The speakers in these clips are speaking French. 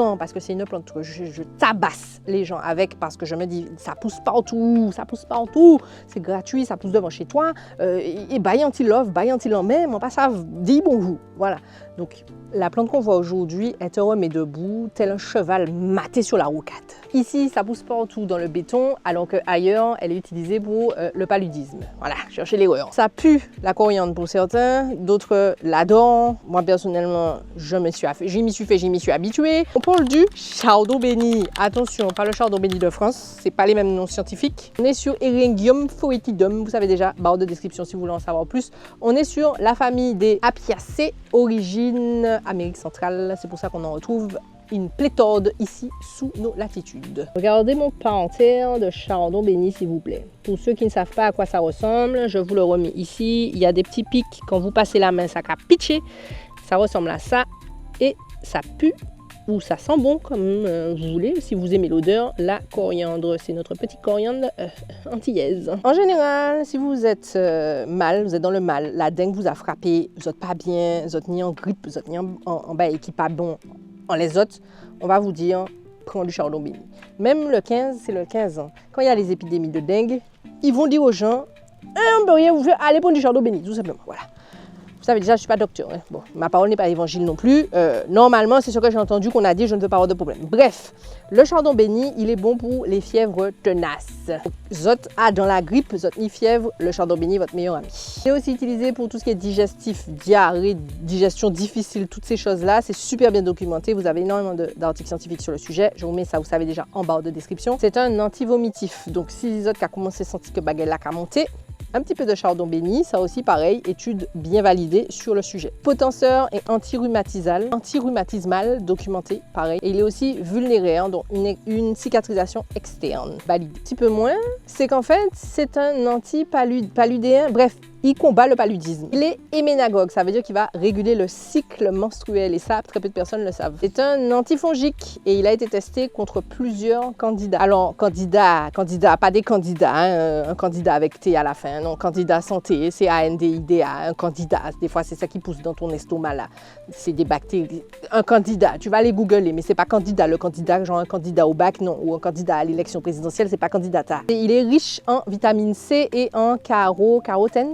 temps parce que c'est une plante que je tabasse les gens avec parce que je me dis ça pousse partout, c'est gratuit, ça pousse devant chez toi et baillanti love, baillanti l'en même, on passe à dire bonjour. Voilà. Donc la plante qu'on voit aujourd'hui est heureux mais debout, tel un cheval maté sur la rocade. Ici, ça pousse partout dans le béton, alors qu'ailleurs, elle est utilisée pour le paludisme. Voilà, cherchez l'erreur. Ça pue la coriandre pour certains, d'autres l'adorent. Moi, personnellement, je m'y suis habituée. On parle du chardon béni. Attention, pas le chardon béni de France, c'est pas les mêmes noms scientifiques. On est sur Eryngium foetidum, vous savez déjà, barre de description si vous voulez en savoir plus. On est sur la famille des Apiacées, origine Amérique centrale, c'est pour ça qu'on en retrouve une pléthore ici sous nos latitudes. Regardez mon parterre de chardon béni s'il vous plaît. Pour ceux qui ne savent pas à quoi ça ressemble, je vous le remets ici. Il y a des petits pics, quand vous passez la main, ça a pitché. Ça ressemble à ça et ça pue ou ça sent bon comme vous voulez. Si vous aimez l'odeur, la coriandre, c'est notre petite coriandre antillaise. En général, si vous êtes mal, vous êtes dans le mal, la dengue vous a frappé, vous n'êtes pas bien, vous êtes ni en grippe, vous êtes ni en bas et qui pas bon. En les autres, on va vous dire, prends du chardon béni. Même le 15, c'est le 15 ans. Quand il y a les épidémies de dengue, ils vont dire aux gens, on peut rien vous faire, allez prendre du chardon béni, tout simplement. Voilà. Vous savez déjà, je ne suis pas docteur. Hein. Bon, ma parole n'est pas évangile non plus. Normalement, c'est ce que j'ai entendu qu'on a dit, je ne veux pas avoir de problème. Bref, le chardon béni, il est bon pour les fièvres tenaces. Zot a dans la grippe, zot ni fièvre, le chardon béni est votre meilleur ami. Il est aussi utilisé pour tout ce qui est digestif, diarrhée, digestion difficile, toutes ces choses-là. C'est super bien documenté. Vous avez énormément d'articles scientifiques sur le sujet. Je vous mets ça, vous savez déjà, en barre de description. C'est un anti-vomitif. Donc, si les autres qui a commencé à sentir que baguette là a monté, un petit peu de chardon béni, ça aussi pareil, étude bien validée sur le sujet. Potenseur et antirhumatismal, documenté, pareil. Et il est aussi vulnéraire, donc une cicatrisation externe, validée. Un petit peu moins, c'est qu'en fait, c'est un anti-paludéen, bref, il combat le paludisme. Il est héménagogue, ça veut dire qu'il va réguler le cycle menstruel et ça, très peu de personnes le savent. C'est un antifongique et il a été testé contre plusieurs candidats. Alors, candidat, pas des candidats, hein, un candidat avec T à la fin, non, candidat santé, c'est A-N-D-I-D-A, un candidat, des fois c'est ça qui pousse dans ton estomac là, c'est des bactéries. Un candidat, tu vas aller googler, mais c'est pas candidat, le candidat, genre un candidat au bac, non, ou un candidat à l'élection présidentielle, c'est pas candidata. Et il est riche en vitamine C et en caroténoïdes.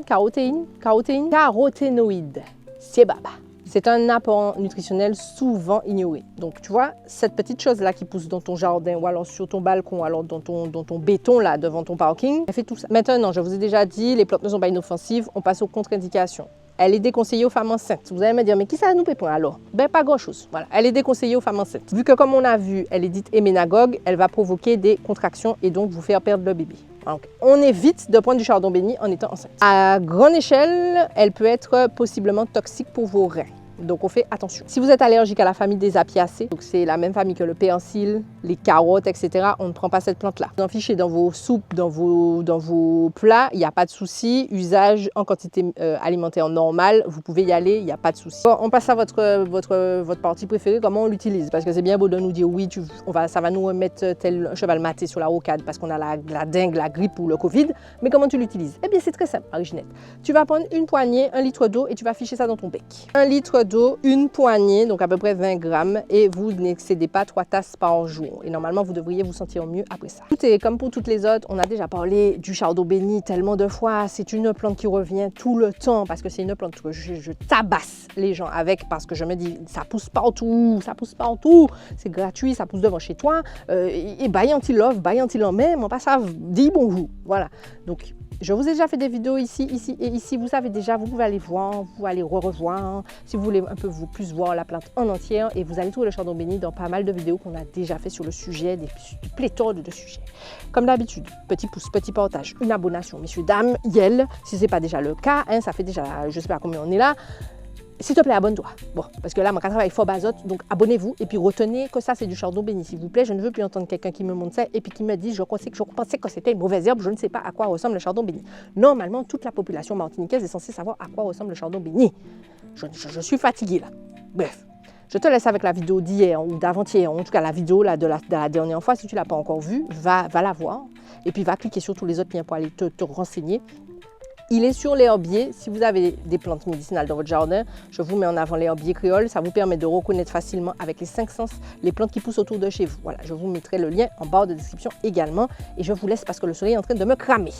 C'est baba. C'est un apport nutritionnel souvent ignoré. Donc, tu vois, cette petite chose-là qui pousse dans ton jardin ou alors sur ton balcon ou alors dans ton béton là devant ton parking, elle fait tout ça. Maintenant, je vous ai déjà dit, les plantes ne sont pas inoffensives, on passe aux contre-indications. Elle est déconseillée aux femmes enceintes. Vous allez me dire, mais qui ça nous pépin alors? Ben, pas grand-chose. Voilà. Elle est déconseillée aux femmes enceintes. Vu que, comme on a vu, elle est dite héménagogue, elle va provoquer des contractions et donc vous faire perdre le bébé. Donc, on évite de prendre du chardon béni en étant enceinte. À grande échelle, elle peut être possiblement toxique pour vos reins. Donc, on fait attention. Si vous êtes allergique à la famille des Apiacées, donc c'est la même famille que le persil, les carottes, etc., on ne prend pas cette plante-là. Vous en fichez dans vos soupes, dans vos plats, il n'y a pas de souci. Usage en quantité alimentaire normale, vous pouvez y aller, il n'y a pas de souci. Bon, on passe à votre partie préférée, comment on l'utilise. Parce que c'est bien beau de nous dire oui, ça va nous remettre tel cheval maté sur la rocade parce qu'on a la dengue, la grippe ou le Covid. Mais comment tu l'utilises? Eh bien, c'est très simple, Marie-Ginette. Tu vas prendre une poignée, 1 litre d'eau et tu vas ficher ça dans ton bec. 1 litre d'eau, une poignée, donc à peu près 20 grammes, et vous n'excédez pas 3 tasses par jour. Et normalement, vous devriez vous sentir mieux après ça. Tout est comme pour toutes les autres, on a déjà parlé du chardon béni tellement de fois. C'est une plante qui revient tout le temps parce que c'est une plante que je tabasse les gens avec parce que je me dis, ça pousse partout, c'est gratuit, ça pousse devant chez toi. Et baillanti love, baillanti l'en même, on passe à dire bonjour. Voilà. Donc, je vous ai déjà fait des vidéos ici et ici. Vous savez déjà, vous pouvez aller voir, vous pouvez aller revoir. Si vous voulez un peu plus voir la plante en entière. Et vous allez trouver le chardon béni dans pas mal de vidéos qu'on a déjà fait sur le sujet, des pléthores de sujets. Comme d'habitude, petit pouce, petit partage, une abonnation, messieurs, dames, yel. Si ce n'est pas déjà le cas, hein, ça fait déjà, je ne sais pas combien on est là. S'il te plaît, abonne-toi. Bon, parce que là, mon travail est fort bazote, donc abonnez-vous et puis retenez que ça, c'est du chardon béni, s'il vous plaît. Je ne veux plus entendre quelqu'un qui me montre ça et puis qui me dit je pensais que c'était une mauvaise herbe, je ne sais pas à quoi ressemble le chardon béni. Normalement, toute la population martiniquaise est censée savoir à quoi ressemble le chardon béni. Je suis fatiguée là. Bref, je te laisse avec la vidéo d'hier ou d'avant-hier, en tout cas la vidéo là, de la dernière fois. Si tu ne l'as pas encore vue, va la voir et puis va cliquer sur tous les autres liens pour aller te renseigner. Il est sur l'herbier. Si vous avez des plantes médicinales dans votre jardin, je vous mets en avant l'herbier créole. Ça vous permet de reconnaître facilement avec les 5 sens les plantes qui poussent autour de chez vous. Voilà, je vous mettrai le lien en barre de description également. Et je vous laisse parce que le soleil est en train de me cramer.